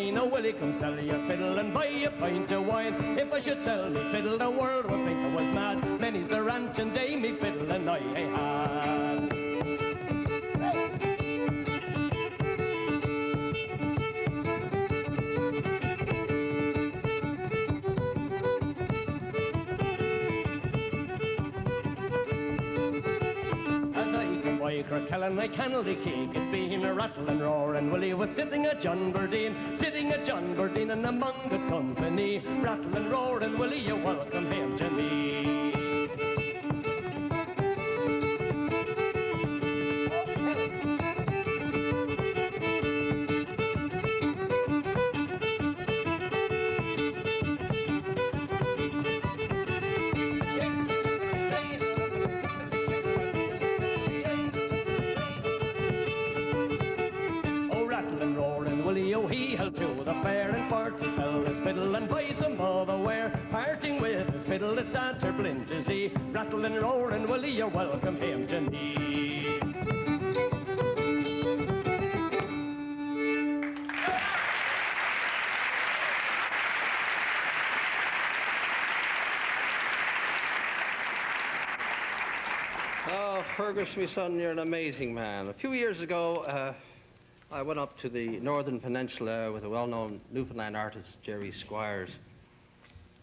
mine, oh Willie, come sell your fiddle and buy a pint of wine. If I should sell me fiddle, the world would think I was mad. Many's the ranching day, me fiddle and I had. Kirkellan, I cannot the cake, it being a rattle and roar, and Willie was sitting at John Burdine, and among the company, rattle and roar, and Willie, you welcome him to me. He held to the fair and for to sell his fiddle and buy some other wear. Parting with his fiddle, the sad blind to see. Rattle and roar and Willie, you welcome him to me. Oh, Fergus, my son, you're an amazing man. A few years ago, I went up to the Northern Peninsula with a well-known Newfoundland artist, Jerry Squires,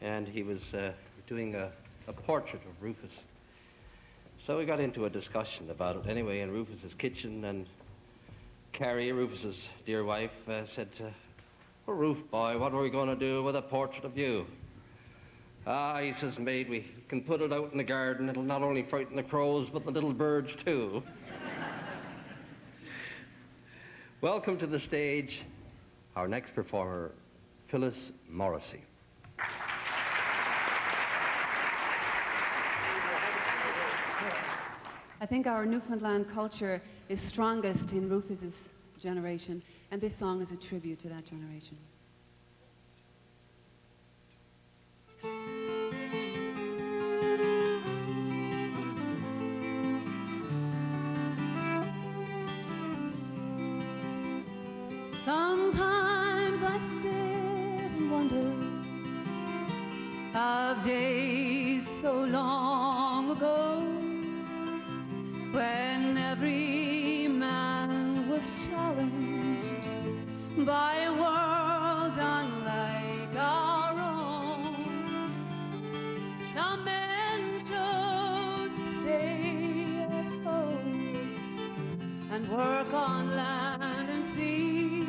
and he was doing a portrait of Rufus. So we got into a discussion about it anyway in Rufus's kitchen, and Carrie, Rufus's dear wife, said, "Oh, Ruf, boy, what are we going to do with a portrait of you?" "Ah," he says, "mate, we can put it out in the garden. It'll not only frighten the crows, but the little birds too." Welcome to the stage, our next performer, Phyllis Morrissey. I think our Newfoundland culture is strongest in Rufus's generation, and this song is a tribute to that generation. Sometimes I sit and wonder of days so long ago when every man was challenged by a world unlike our own. Some men chose to stay at home and work on land and sea,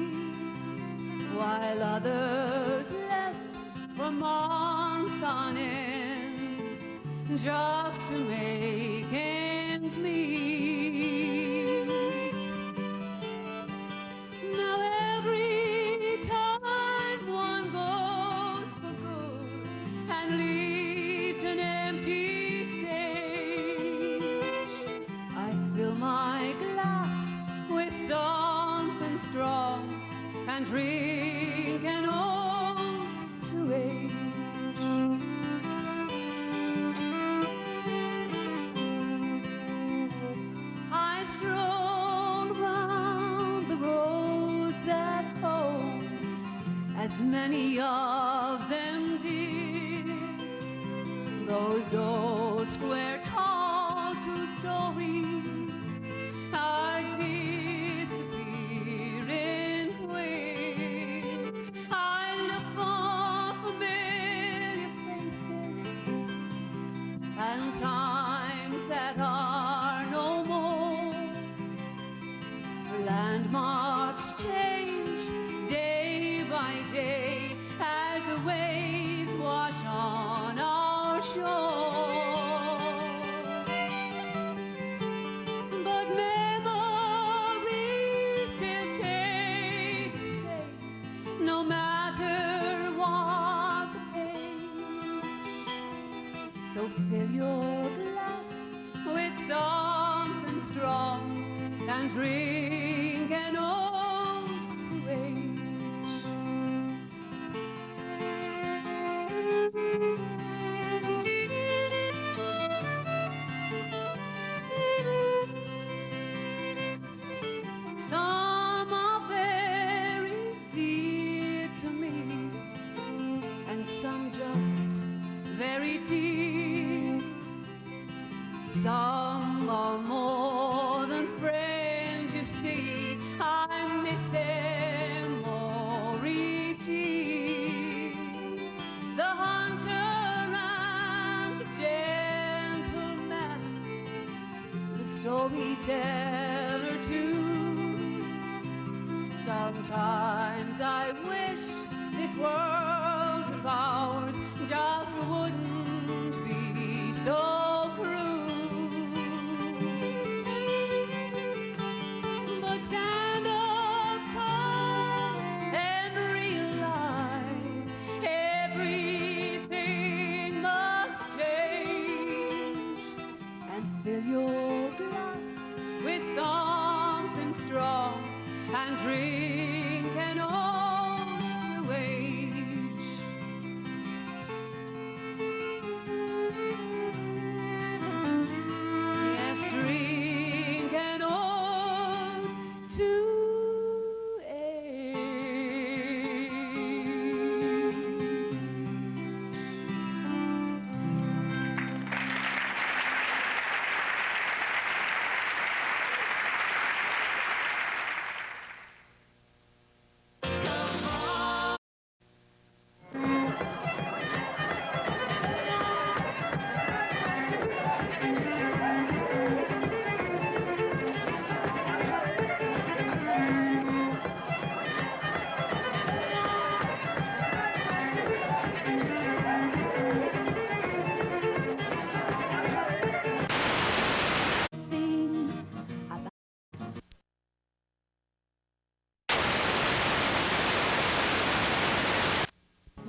while others left for months on end just to make ends meet. Now every time one goes for good and leaves an empty stage, I fill my glass with something strong and drink an ode to age. I stroll round the roads at home, as many of them did, those old square tall true stories are disappearing quick. I look for familiar faces and times that are no more. Landmarks change day by day as the waves wash on our shore. But memories still stay the same, no matter what the pain. So fill your glass with something strong and drink an old Some are more than friends, you see. I miss them more each year. The hunter and the gentleman, the storyteller too. Sometimes I wish this world of ours just wouldn't be so cruel. But stand up tall and realize everything must change, and fill your glass with something strong and drink an old age. Yes, drink an old age.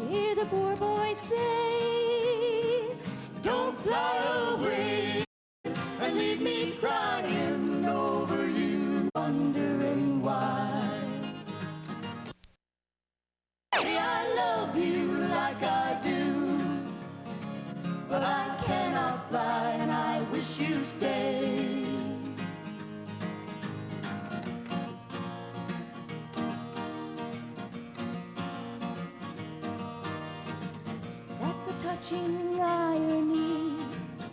Hear the poor boy say, don't fly away and leave me crying over you, wondering why. Say I love you like I do, but I cannot fly and I wish you stay. That's a touching irony,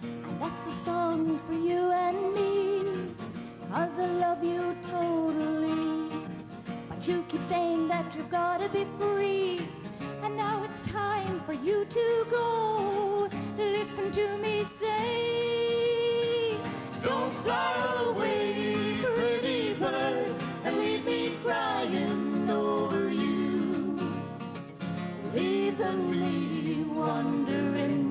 and that's a song for you and me, 'cause I love you totally, but you keep saying that you've gotta be free, and now it's time for you to go. Listen to me say, don't fly away, pretty bird, and leave me crying over you, leaving me wondering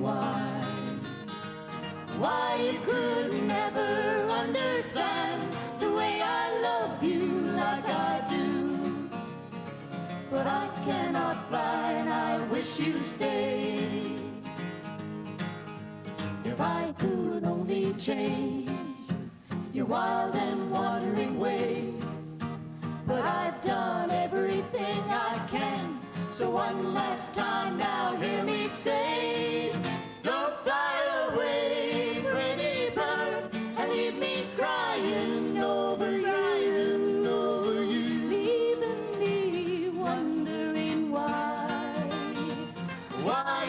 why you could never understand the way I love you like I do. But I cannot fly and I wish you'd stay. If I could only change your wild and wandering ways, but I've done everything I can. So one last time now hear me say, don't fly away, pretty bird, and leave me crying over you, leaving me wondering why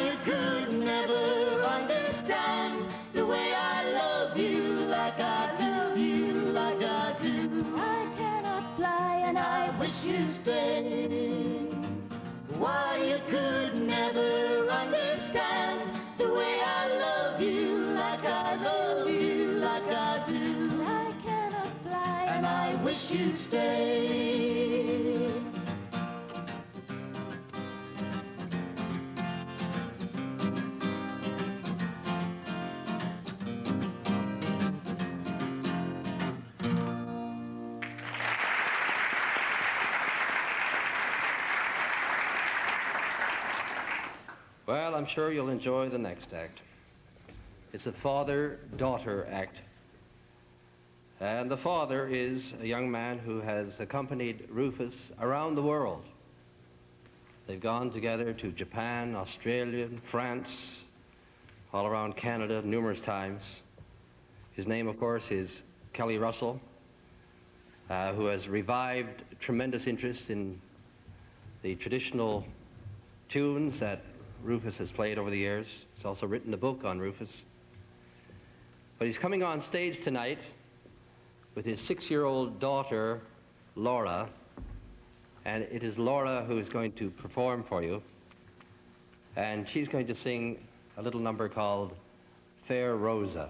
you could never understand the way I love you like I do. I cannot fly and I wish you'd stay. Why you could never understand the way I love you like I do. I cannot fly and I wish you'd stay. Well, I'm sure you'll enjoy the next act. It's a father-daughter act. And the father is a young man who has accompanied Rufus around the world. They've gone together to Japan, Australia, France, all around Canada numerous times. His name, of course, is Kelly Russell, who has revived tremendous interest in the traditional tunes that Rufus has played over the years. He's also written a book on Rufus. But he's coming on stage tonight with his 6-year-old daughter, Laura, and it is Laura who is going to perform for you, and she's going to sing a little number called Fair Rosa.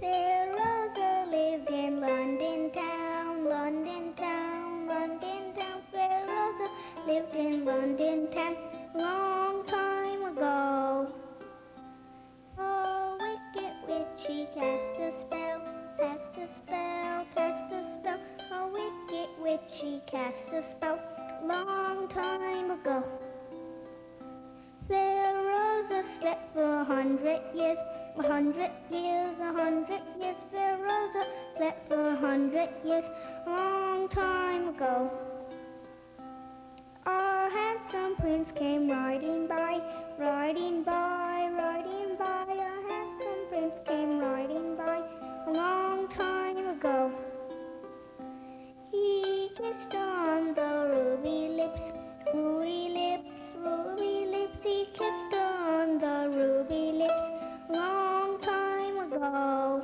Fair Rosa lived in London town, London town, London town. Fair Rosa lived in London town, long time ago. Oh, wicked witch, she cast a spell, cast a spell, cast a spell. Oh, wicked witch, she cast a spell, long time ago. Fair Rosa slept for 100 years, 100 years, 100 years. Fair Rosa slept for 100 years, long time ago. Our handsome prince came riding by, riding by, riding by. Our handsome prince came riding by, a long time ago. He kissed on the ruby lips, ruby lips, ruby lips. He kissed on the ruby lips, long time ago.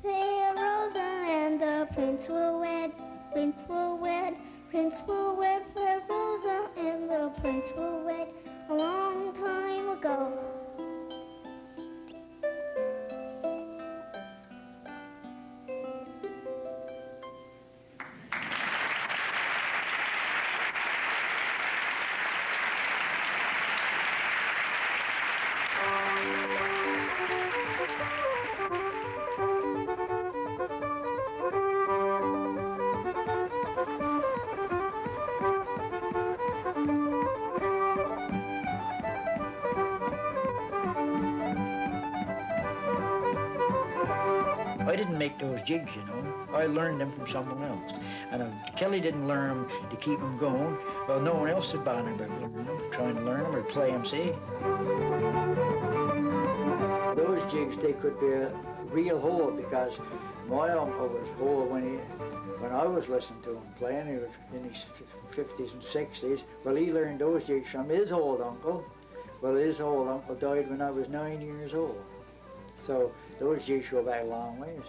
Fair Rosa and the prince will wed, prince will wed, prince will wed. Fair Rosa and the prince will wed, a long time ago. I didn't make those jigs, you know. I learned them from someone else. And if Kelly didn't learn them to keep them going, well, no one else would bother about learning them, trying to learn them or play them, see. Those jigs, they could be a real hole, because my uncle was whole when I was listening to him playing. He was in his 50s and 60s. Well, he learned those jigs from his old uncle. Well, his old uncle died when I was 9 years old. So those jigs go back a long ways.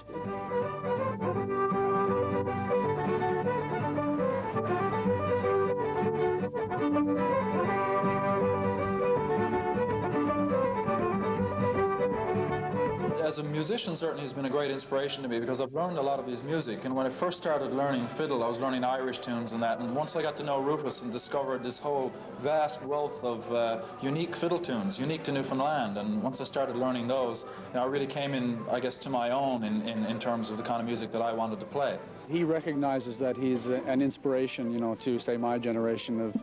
As a musician, certainly he's been a great inspiration to me, because I've learned a lot of his music. And when I first started learning fiddle, I was learning Irish tunes and that. And once I got to know Rufus and discovered this whole vast wealth of unique fiddle tunes, unique to Newfoundland, and once I started learning those, you know, I really came in, I guess, to my own in terms of the kind of music that I wanted to play. He recognizes that he's an inspiration, you know, to, say, my generation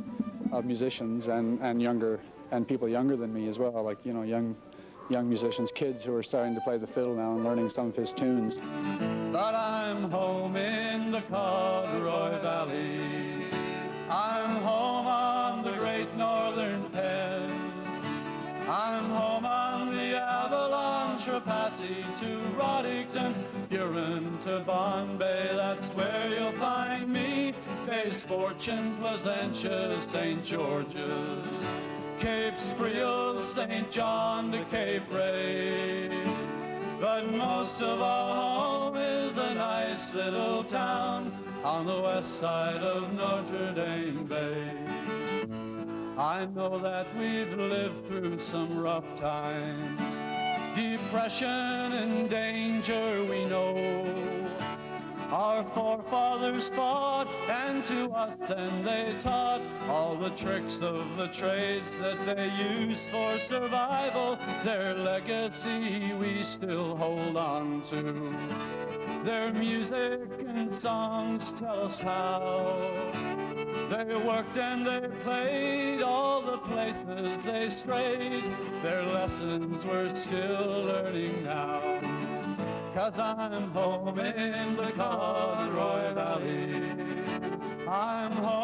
of musicians and younger, and people younger than me as well, like, you know, young musicians, kids who are starting to play the fiddle now and learning some of his tunes. But I'm home in the Corduroy Valley. I'm home on the Great Northern Penn. I'm home on the Avalon, Trapassie to Roddington, Huron to Bombay. That's where you'll find me. Bay's Fortune, Placentia, St. George's, Cape Spriel, St. John to Cape Ray. But most of our home is a nice little town on the west side of Notre Dame Bay. I know that we've lived through some rough times, depression and danger we know. Our forefathers fought, and to us then they taught all the tricks of the trades that they used for survival. Their legacy we still hold on to. Their music and songs tell us how they worked and they played all the places they strayed. Their lessons we're still learning now. 'Cause I'm home in the Corduroy Valley. I'm home